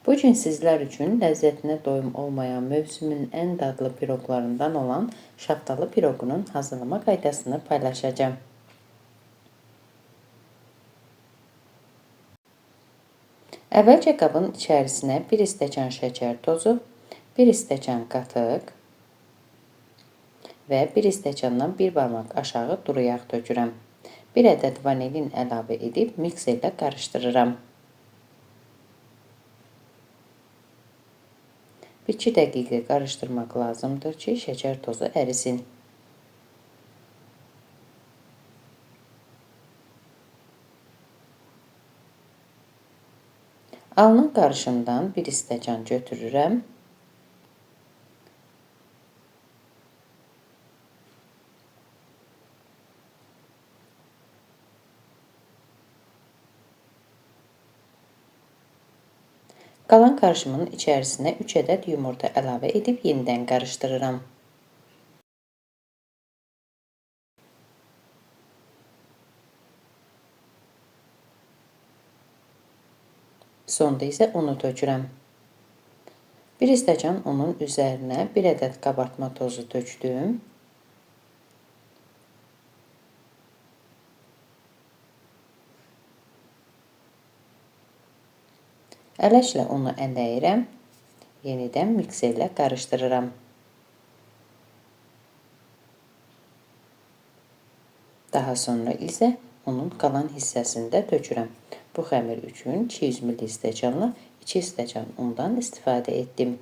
Bugün sizler üçün ləzzətinə doyum olmayan mövsümün ən dadlı piroqlarından olan şaftalı piroqunun hazırlama qaydasını paylaşacağım. Əvvəlcə qabın içərisinə 1 stəkan şəkər tozu, 1 stəkan qatıq və 1 stəkandan 1 barmaq aşağı duru yağ tökürəm. 1 ədəd vanilin əlavə edib mikserlə qarışdırıram. 2 dəqiqə qarışdırmaq lazımdır ki, şəkər tozu ərisin. Alınan qarışımdan 1 stəkan götürürəm. Qalan qarışımın içərisinə 3 ədəd yumurta əlavə edib yenidən qarışdırıram. Sonda isə unu tökürəm. 1 stəkan unun üzərinə 1 ədəd qabartma tozu tökdüm. Ələklə unu ələyirəm. Yenidən mikserlə qarışdırıram. Daha sonra isə unun qalan hissəsini də tökürəm. Bu xəmir üçün 200 ml stəkanla 2 stəkan undan istifadə etdim.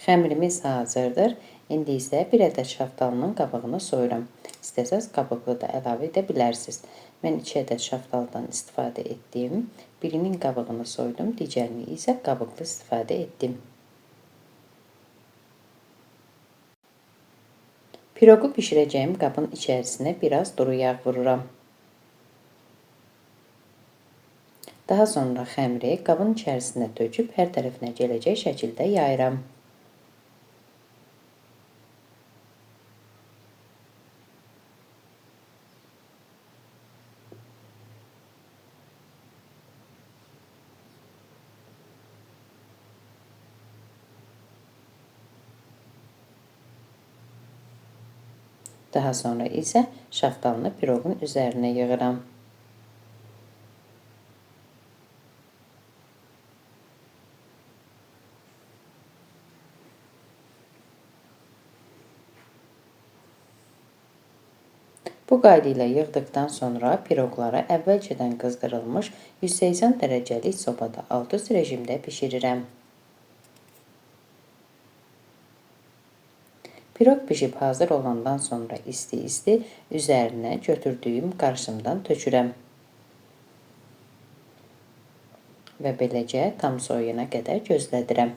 Xəmirimiz hazırdır. İndi isə 1 ədəd şaftalının qabığını soyuram. İstəsəz qabıqlı da əlavə edə bilərsiniz. Mən 2 ədəd şaftaldan istifadə etdim. Birinin qabığını soydum, digərini isə qabıqlı istifadə etdim. Piroqu bişirəcəyim qabın içərisinə biraz duru yağ vururam. Daha sonra xəmiri qabın içərisinə töküb hər tərəfinə gələcək şəkildə yayıram. Daha sonra isə şaftalını piroqun üzərinə yığıram. Bu qayda ilə yığdıqdan sonra piroqları əvvəlcədən qızdırılmış 180 dərəcəlik sobada alt üst rejimdə bişirirəm. Piroq bişib hazır olandan sonra isti-isti üzərinə götürdüyüm qarışımdan tökürəm. Və beləcə tam soyuyana qədər gözlədirəm.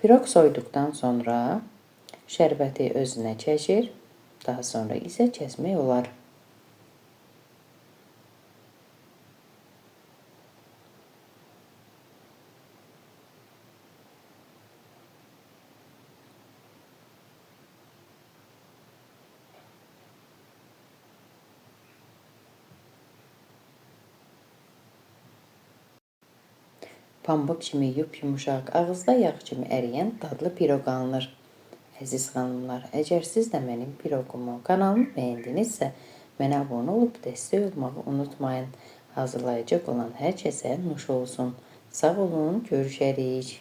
Piroq soyduqdan sonra şərbəti özünə çəkir. Daha sonra isə kəsmək olar. Pambıq kimi yumuşaq, ağızda yağ kimi əriyən dadlı piroq alınır. Əziz xanımlar, əgər siz də mənim piroqumu, kanalımı bəyəndinizsə, mənə abunə olub dəstək olmağı unutmayın. Hazırlayacaq olan hər kəsə nuş olsun. Sağ olun, görüşərik.